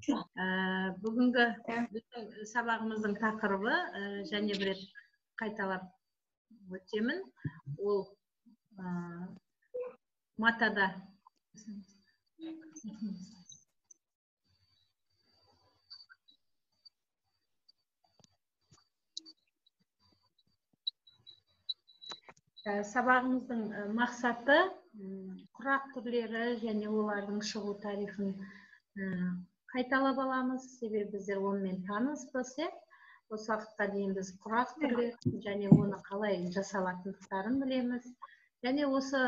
Бүгінгі біздің сабағымыздың тақырыбы және бір рет қайталап өтемін. Ол матада сабағымыздың мақсаты құрақ түрлері және олардың шығу тарихын қайталап аламыз. Себебі біздер онымен таныспыз. Осы уақытқа дейін біз құрақ түрлерін және оны қалай жасалатындықтарын білеміз. Және осы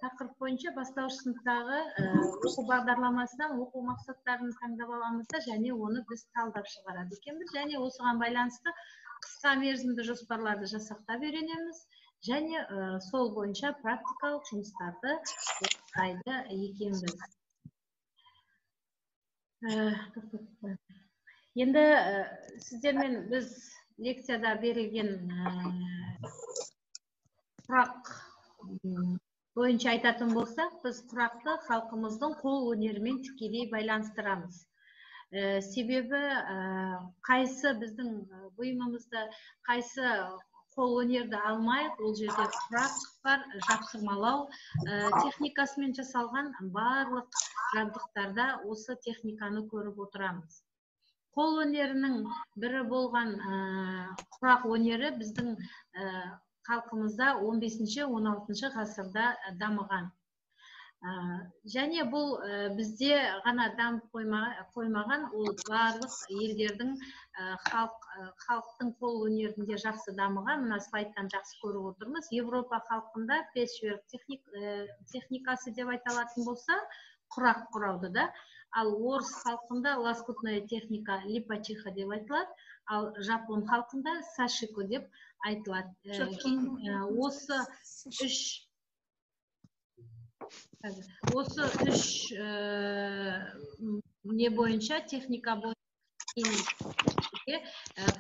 тақырып бойынша бастауыш сыныптағы оқу бағдарламасынан оқу мақсаттарын таңдап аламыз да, және оны біз талдап шығарады екенбіз. Және осыған байланысты қысқа мерзімді жоспарларды жасақтап үйренеміз. Және сол бойынша практикалық жұмыстарды жасайды екенбіз. Енді сіздермен біз лекцияда берілген құрақ бойынша айтатын болсақ, біз құрақты халқымыздың қол өнерімен тікелей байланыстырамыз. Себебі қайсы біздің бұйымымызды, қайсы қол өнерді алмайық, ол жерде құрақ бар, жапсырмалау техникасымен жасалған барлық жабдықтарда осы техниканы көріп отырамыз. Қол өнерінің бірі болған құрақ өнері біздің халқымызда 15-16 ғасырда дамыған. Және бұл бізде ғана дамып қоймаған, ол барлық елдердің халықтың қол өнерінде жақсы дамыған. Мына слайдтан жақсы көріп отырмыз. Европа халқында пешверк техникасы деп айталатын болса, құрақ құрауды да. Ал орыс халқында лоскутная техника липачиха деп айтылады. Ал жапон халқында сашико деп айтылады. Осы үш не бойынша, техника бойынша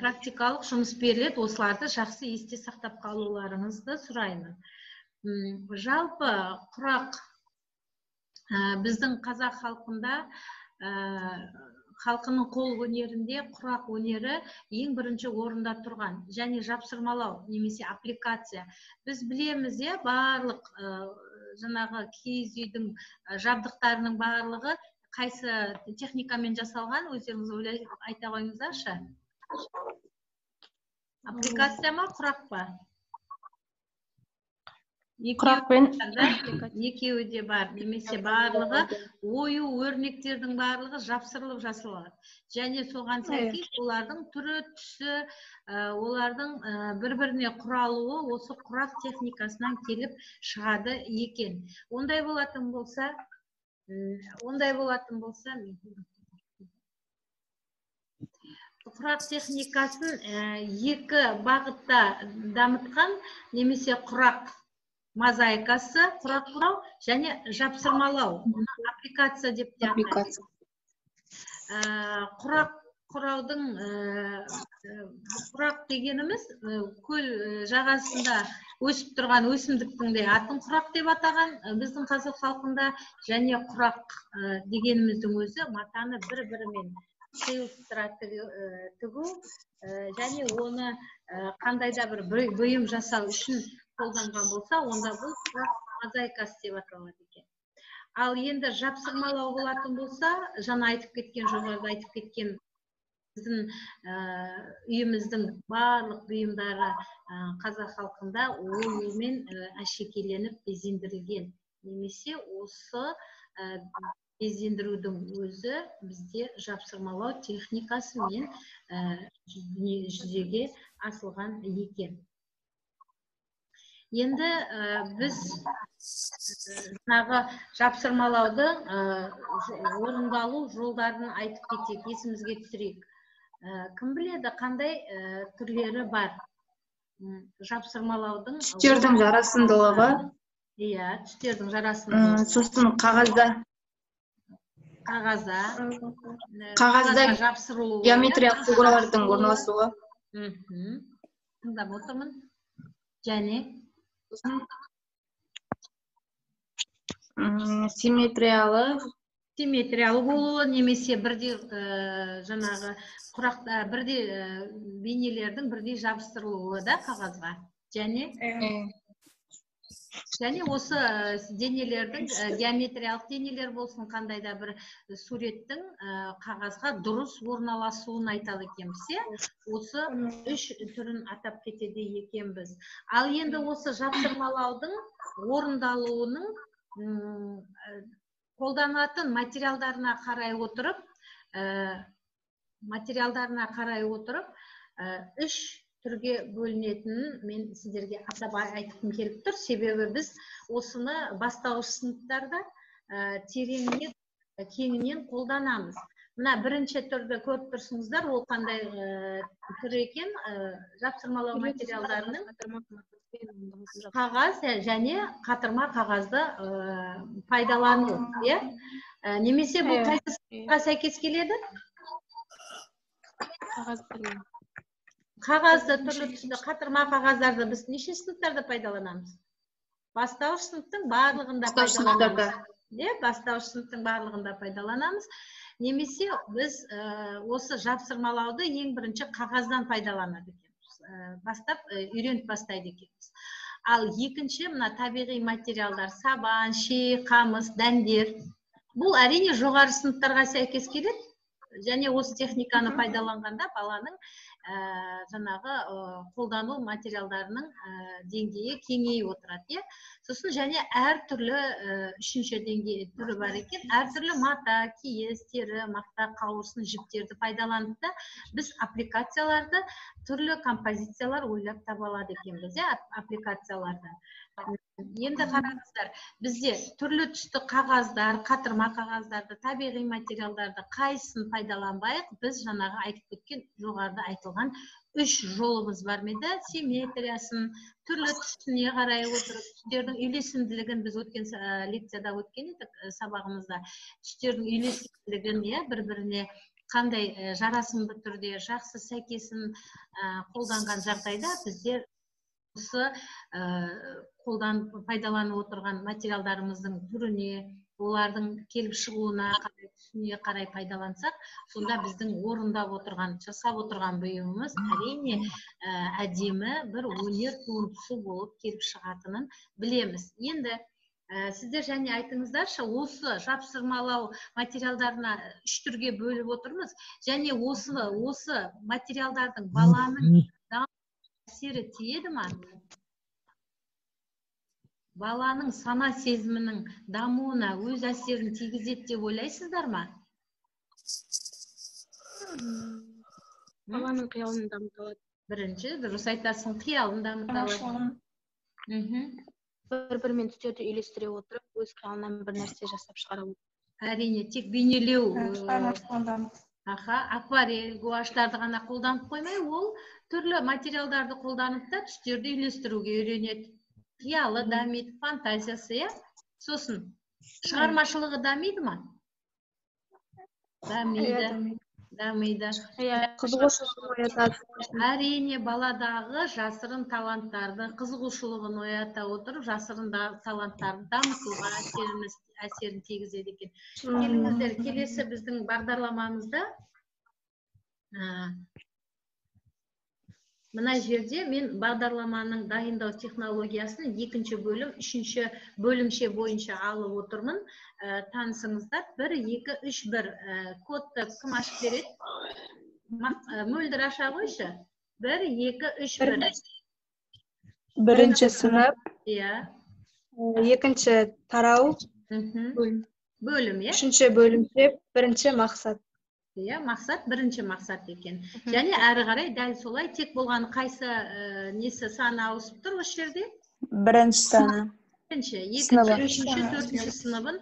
практикалық жұмыс беріледі. Осыларды жақсы есте сақтап қалуларыңызды сұраймын. Жалпы құрақ біздің қазақ халқының қол өнерінде құрақ өнері ең бірінші орында тұрған. Және жапсырмалау немесе аппликация. Біз білеміз, барлық жаңағы киіз үйдің жабдықтарының барлығы қайсы техникамен жасалған, өздеріңіз айта қойыңыздаршы. Аппликация ма, құрақ па? Екеуі де бар, немесе барлығы ою өрнектердің барлығы жапсырылып жасалады. Және соған сәйкес олардың түрі, түсі, олардың бір-біріне құралуы осы құрақ техникасынан келіп шығады екен. Ондай болатын болса, құрақ техникасын екі бағытта дамытқан, немесе құрақ мозаикасы, құрақ құрау және жапсырмалау, аппликация деп те атайды. Құрақ құраудың, құрақ дегеніміз көл жағасында өсіп тұрған өсімдіктің де атын құрақ деп атаған біздің қазақ халқында. Және құрақ дегеніміздің өзі матаны бір-бірімен қиылыстыра тігу және оны қандай да бір бұйым жасау үшін қолданған болса, онда бұл құрақ мозаикасы деп аталады екен. Ал енді жапсырмалау болатын болса, жаңа жоғарыда айтып кеткен біздің үйіміздің барлық бұйымдары қазақ халқында оюмен әшекейленіп безендірілген. Немесе осы безендірудің өзі бізде жапсырмалау техникасымен жүзеге асылған екен. Енді біз жапсырмалауды орындалу жолдарын айтып кетейік, есімізге түсірейік. Кім біледі, қандай түрлері бар? Жапсырмалаудың түстердің жарасымдылығы. Иә, түстердің жарасымдылығы. Сосын қағазда жапсырылуы, геометриялық фигуралардың орналасуы. Тыңдап отырмын. Және симметриялы симметриялы болуы немесе бірдей жаңағы құрақта бірдей бейнелердің бірдей жабыстырылуы да қағазға. Және осы денелердің геометриялық денелер болсын, қандай да бір суреттің қағазға дұрыс орналасуын айтады екенбіз. Осы үш түрін атап кетеді екенбіз. Ал енді осы жапсырмалаудың орындалуының қолданатын материалдарына қарай отырып, үш түрге бөлінетінін мен сіздерге атап айтқым келіп тұр. Себебі біз осыны бастауыш сыныптарда тереңінен, кеңінен қолданамыз. Мына бірінші түрді көріп тұрсыңыздар, ол қандай түр екен? Жапсырмалау материалдарының қағаз және қатырма қағазды пайдалану. Немесе бұл қайсы сыныпқа сәйкес келеді? Қағазды, түрлі түсті қатырма қағаздарды біз неше сыныптарда пайдаланамыз? Бастауыш сыныптың барлығында пайдаланамыз. Бастауыш сыныптың барлығында пайдаланамыз. Немесе біз осы жапсырмалауды ең бірінші қағаздан пайдаланады екенбіз. Бастап үйреніп бастайды екенбіз. Ал екінші, мына табиғи материалдар, сабан, ши, қамыс, дәндер. Бұл әрине жоғары сыныптарға сәйкес келеді. Және осы техниканы пайдаланғанда баланың жаңағы қолдану материалдарының деңгейі кеңейіп отырады. Сосын және әртүрлі үшінші деңгей түрі бар екен. Әртүрлі мата, киіз, тері, мақта, қауырсын, жіптерді пайдаланып та біз аппликацияларды, түрлі композициялар ойлап таба алады екенбіз, аппликацияларды. Енді қараңыздар, бізде түрлі түсті қағаздар, қатырма қағаздарды, табиғи материалдарды қайсысын пайдаланбайық, біз жаңағы айтып кеткен жоғарыда айтылған үш жолымыз бар меді? Симметриясын, түрлі түсіне қарай отырып, түстердің үйлесімділігін біз өткен лекцияда өткен едік сабағымызда. Түстердің үйлесімділігін бір-біріне қандай жарасымды түрде жақсы сәйкесін қолданған жағдайда біздер осы пайдаланып отырған материалдарымыздың түріне, олардың келіп шығуына қарай, түсіне қарай пайдалансақ, сонда біздің орындап отырған, жасап отырған бұйымымыз әрине әдемі бір өнер туындысы болып келіп шығатынын білеміз. Енді сіздер және айтыңыздаршы, осы жапсырмалау материалдарына үш түрге бөліп отырмыз. Және осы материалдардың баланың әсері тиеді ма? Баланың сана сезімінің дамуына өз әсерін тигізеді деп ойлайсыздар ма? Баланың қиялын дамытады. Бірінші, дұрыс айтасың, қиялын дамытады. Бір-бірімен түстерді үйлестіре отырып, өз қиялынан бір нәрсе жасап шығара отырады. Әрине, тек бейнелеу, акварель, гуаштарды ғана қолданып қоймай, ол түрлі материалдарды қолданып та түстерді үйлестіруге үйренеді. Қиялы дамиды, фантазиясы, сосын шығармашылығы дамиды ма? Дамиды. Қызығушылығын оятады. Әрине, баладағы жасырын таланттарды, қызығушылығын оята отырып, жасырын таланттарды дамытуға әсерін тигізеді екен. Келіңіздер, келесі біздің бағдарламамызда мына жерде мен бағдарламаның дайындау технологиясын екінші бөлім, үшінші бөлімше бойынша алып отырмын. Танысыңыздар, 1, 2, 3, 1 кодты кім ашып береді? Мөлдір аша қойшы. 1, 2, 3, 1. Бірінші сынып, екінші тарау, бөлім, үшінші бөлімше, бірінші мақсат. Мақсат, бірінші мақсат екен. Және әрі қарай дәл солай, тек болған қайсы несі саны ауысып тұр осы жерде? Бірінші саны. Екінші, үшінші, төртінші сыныбын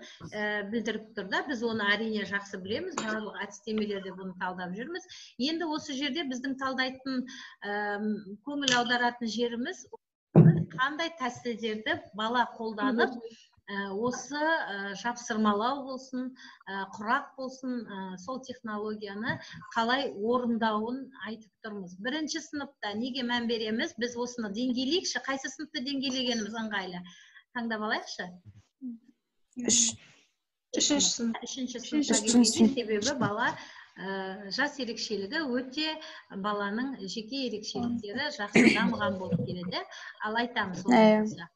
білдіріп тұр да. Біз оны әрине жақсы білеміз, барлық әдістемелерде бұны талдап жүрміз. Енді осы жерде біздің талдайтын, көңіл аударатын жеріміз қандай тәсілдерді бала қолданып, осы жапсырмалау болсын, құрақ болсын, сол технологияны қалай орындауын айтып тұрмыз. Бірінші сыныпта неге мән береміз? Біз осыны деңгейлейікші, қайсы сыныпты деңгейлегеніміз ыңғайлы? Таңдап алайықшы? Үшінші сынып. Үшінші сыныпқа келгенде себебі бала жас ерекшелігі өте баланың жеке ерекшеліктері жақсы дамыған болып келеді. Ал айтамыз олай болса.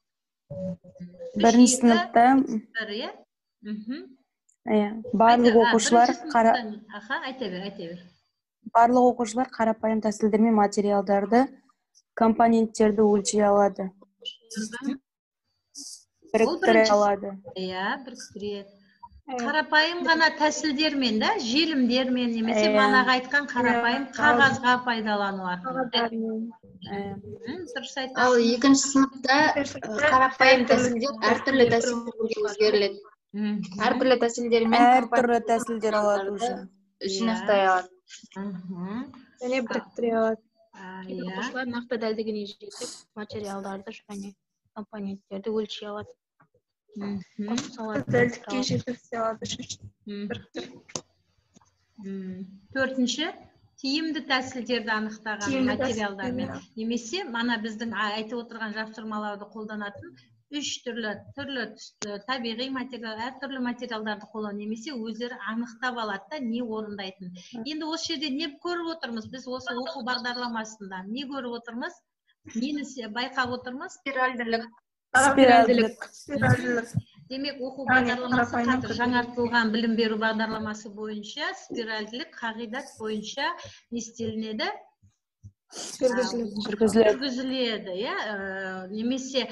Бірінші сыныпта барлық оқушылар барлық оқушылар қарапайым тәсілдермен материалдарды, компоненттерді өлшей алады. Біріктіре алады. Біріктіреді. Қарапайым ғана тәсілдермен, желімдермен, немесе манағы айтқан қарапайым қағазға пайдалану арқылы. Ал екінші сыныпта қарапайым тәсілдер әртүрлі тәсілдерге өзгеріледі. Әртүрлі тәсілдермен әртүрлі тәсілдер алады уже. Жинақтай алады. Және біріктіре алады. Оқушылар нақты дәлдігіне жетіп, материалдарды және компоненттерді өлшей алады. Дәлдікке жеткізе алады. Төртінші, тиімді тәсілдерді анықтаған материалдармен. Немесе, мана біздің айтып отырған жапсырмаларды қолданатын үш түрлі табиғи материал, әртүрлі материалдарды қолдану, немесе өздері анықтап алады да, не орындайтын. Енді осы жерде не көріп отырмыз? Біз осы оқу бағдарламасында не көріп отырмыз? Нені байқап отырмыз? Спиральділік. Демек, оқу бағдарламасы қазір жаңартылған білім беру бағдарламасы бойынша, спиральділік қағидат бойынша не істелінеді? Жүргізіледі. Немесе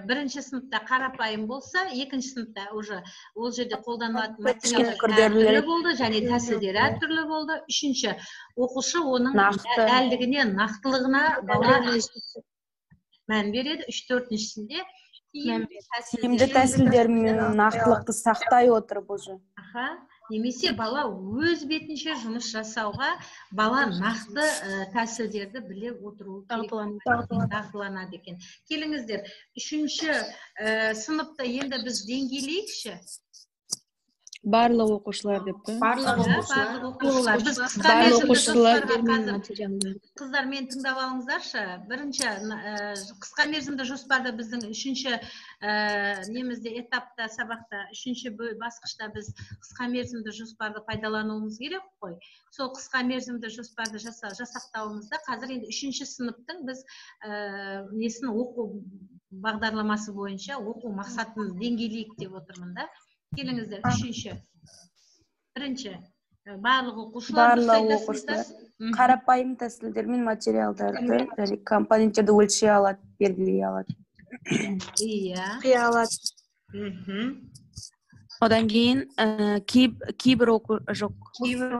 бірінші сыныпта қарапайым болса, екінші сыныпта уже ол жерде қолданылатын материалдар әртүрлі болды, және тәсілдері әртүрлі болды. Үшінші, оқушы оның дәлдігіне, нақтылығына бала мән береді. Төртіншісінде тиімді тәсілдер мен нақтылықты сақтай отырып уже. Немесе бала өз бетінше жұмыс жасауға бала нақты тәсілдерді біле отыру дағдыланады екен. Келіңіздер, үшінші сыныпта енді біз деңгейлейікші? Барлық оқушылар деп пе? Барлық оқушылар. Біз қысқа мерзімді қыздар, мен тыңдап алыңыздаршы. Бірінші қысқа мерзімді жоспарда біздің үшінші немізде этапта, сабақта, үшінші басқышта біз қысқа мерзімді жоспарды пайдалануымыз керек қой. Сол қысқа мерзімді жоспарды жасақтауымызда қазір енді үшінші сыныптың біз несін оқу бағдарламасы бойынша оқу мақсатын деңгейлейік деп отырмын да. Келіңіздер, үшінші. Бірінші, барлық оқушылар қарапайым тәсілдер мен материалдарды және компоненттерді өлшей алады, белгілей алады. Қия алады. Одан кейін кейбір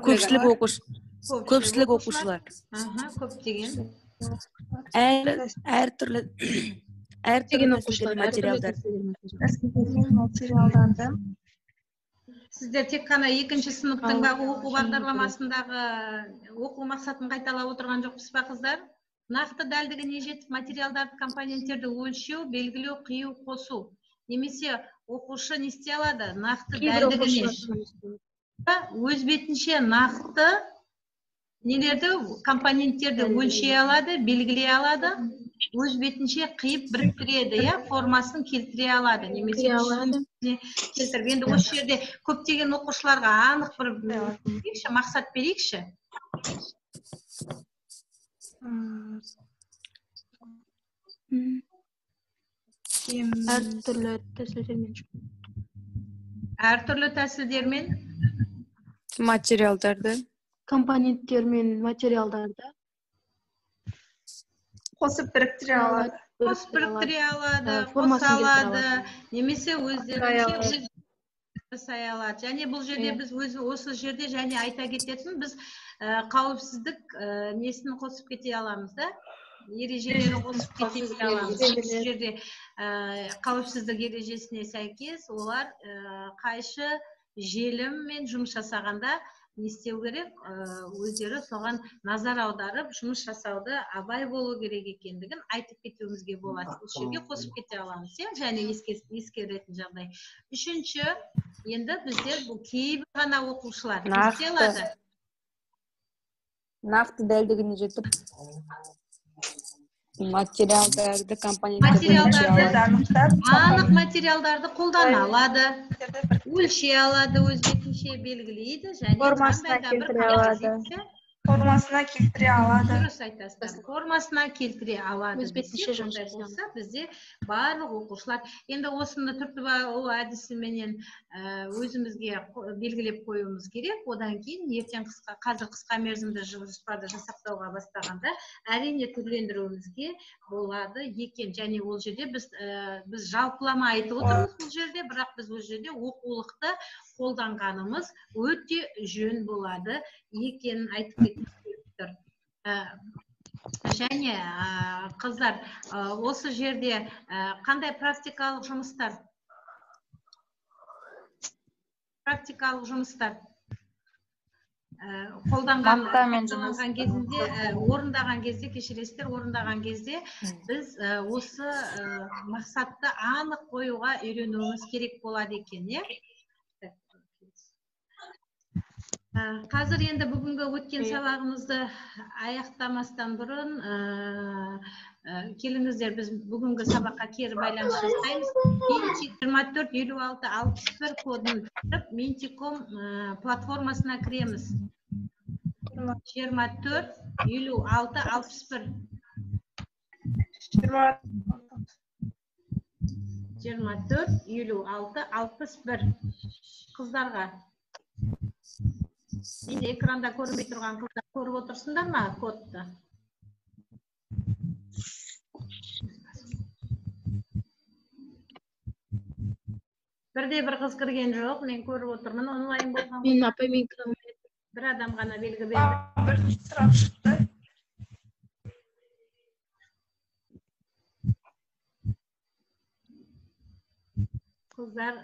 көпшілік оқушылар. Көптеген. Әртүрлі материалдарды. Сіздер тек қана екінші сыныптың оқу бағдарламасындағы оқу мақсатын қайталап отырған жоқпыз ба, қыздар? Нақты дәлдігіне жетіп материалдарды, компоненттерді өлшеу, белгілеу, қию, қосу. Немесе оқушы не істей алады? Нақты дәлдігіне өз бетінше нақты нелерді, компоненттерді өлшей алады, белгілей алады, өз бетінше қиып біріктіреді, формасын келтіре алады, немесе келтіріп. Енді осы жерде көптеген оқушыларға анық бір мақсат берейікші. Әртүрлі тәсілдермен материалдарды, компоненттер мен материалдарды қосып біріктіре алады. Қоса алады, немесе өздерінше жасай алады. Және бұл жерде біз осы жерде және айта кететін, біз қауіпсіздік несін қосып кете аламыз да? Ережелері қосып кете аламыз. Осы жерде қауіпсіздік ережесіне сәйкес олар қайшы желіммен жұмыс жасағанда не істеу керек? Өздері соған назар аударып, жұмыс жасауды абай болу керек екендігін айтып кетуімізге болады. Бұл жерге қосып кете аламыз, және ескеретін жағдай. Үшінші, енді біздер бұл кейбір ғана оқушылар не істей алады? Нақты дәлдігіне жетіп Материалдарды компоненттер Материалдарды анық материалдарды материалдарды қолдана алады, өлшей алады, өз бетінше белгілейді және Формасына қандай да бір келтіре алады. композиция формасына келтіре алады. дұрыс айтасыздар, формасына келтіре алады Өз бетінше десек, ондай жұмыс болса бізде барлық оқушылар енді осыны түртіп алу әдісіменен өзімізге белгілеп қоюымыз керек. Одан кейін ертең қазір қысқа мерзімді жоспарды жасақтауға бастағанда әрине түрлендіруімізге болады екен. Және ол жерде біз жалпылама айтып отырмыз бұл жерде, бірақ біз ол жерде оқулықты қолданғанымыз өте жөн болады екенін айтып кеткім келіп тұр. Және қыздар, осы жерде қандай практикалық жұмыстар қолданған кезінде, орындаған кезде, кешіресіздер, орындаған кезде біз осы мақсатты анық қоюға үйренуіміз керек болады екен, е? Қазір енді бүгінгі өткен сабағымызды аяқтамастан бұрын келіңіздер, біз бүгінгі сабаққа кері байланыс жасаймыз. Mentiq 245661 кодын түсіріп, Mentiqom платформасына кіреміз. 245661. 245661 қыздарға. Енді экранда көрінбей тұрған қыздар көріп отырсыңдар ма кодты? Бірде бір қыз кірген жоқ, мен көріп отырмын, онлайн болған. Мен апай, мен кіре алмаймын. Бір адам ғана белгі берді. Bir сұрақ шықты. Қыздар,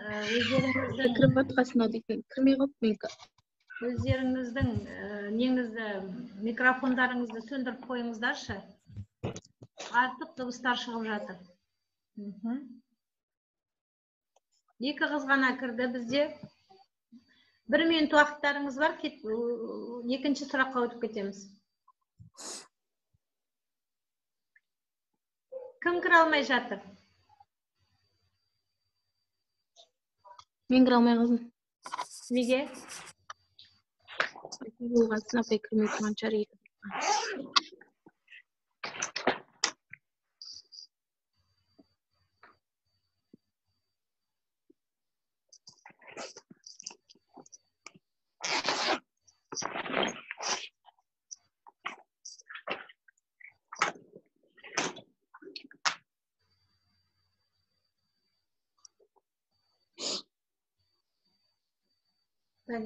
Кіріп отқасын дейтін. Кірмей қалып мен. өздеріңіздің неңізді, микрофондарыңызды сөндіріп қойыңыздаршы. Артық дыбыстар шығып жатыр. Екі қыз ғана кірді бізде. 1 минут уақыттарыңыз бар, екінші сұраққа өтіп кетеміз. Кім кіре алмай жатыр? Мен кіре алмай қалдым. Неге? Болғасын апай кірмей тұрған шығар еді.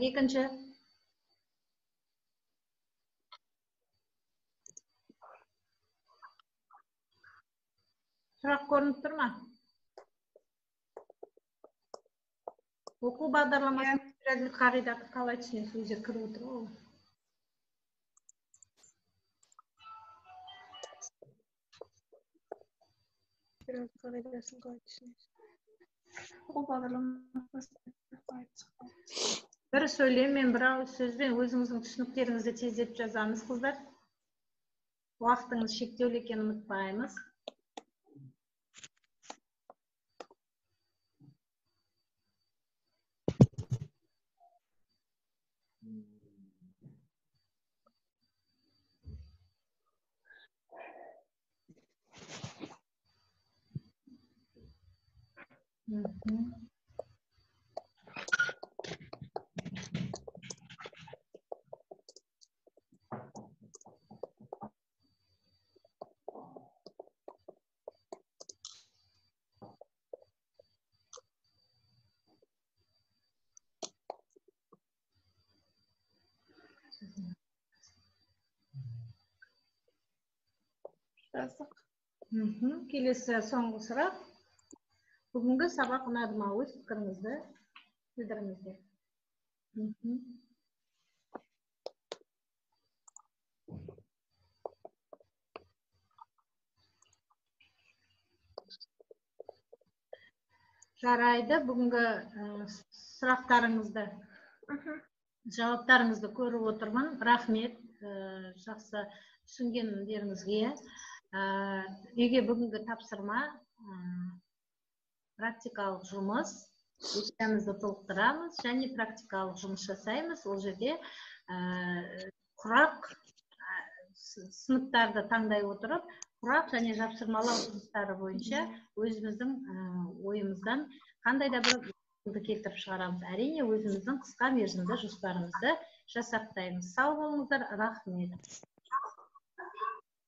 Екінші. Сұрақ көрініп тұр ма? Оқу бағдарламасын материалдық қағидаты қалай түсінесіз? Өздері кіріп отыр ғой. Материалдық қағидасын қалай түсінесіз? Оқу бағдарламасын бір сөйлеммен, бір ауыз сөзбен өзіңіздің түсініктеріңізді тездетіп жазамыз, қыздар. Уақытыңыз шектеулі екенін ұмытпаймыз. Келесі соңғы сұрақ. Бүгінгі сабақ ұнады ма? Өз пікіріңізді білдіріңіздер. Жарайды, бүгінгі сұрақтарыңызды, жауаптарыңызды көріп отырмын. Рахмет, жақсы түсінгендеріңізге. Үйге бүгінгі тапсырма практикалық жұмыс. Өкпемізді толықтырамыз және практикалық жұмыс жасаймыз. Ол жерде құрақ сыныптарды таңдай отырып, құрақ және жапсырмалау жұмыстары бойынша өзіміздің ойымыздан қандай да бір келтіріп шығарамыз. Әрине, өзіміздің қысқа мерзімді жоспарымызды жасақтаймыз. Сау болыңыздар, рахмет.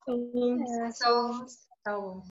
Сау болыңыз. Сау болыңыз.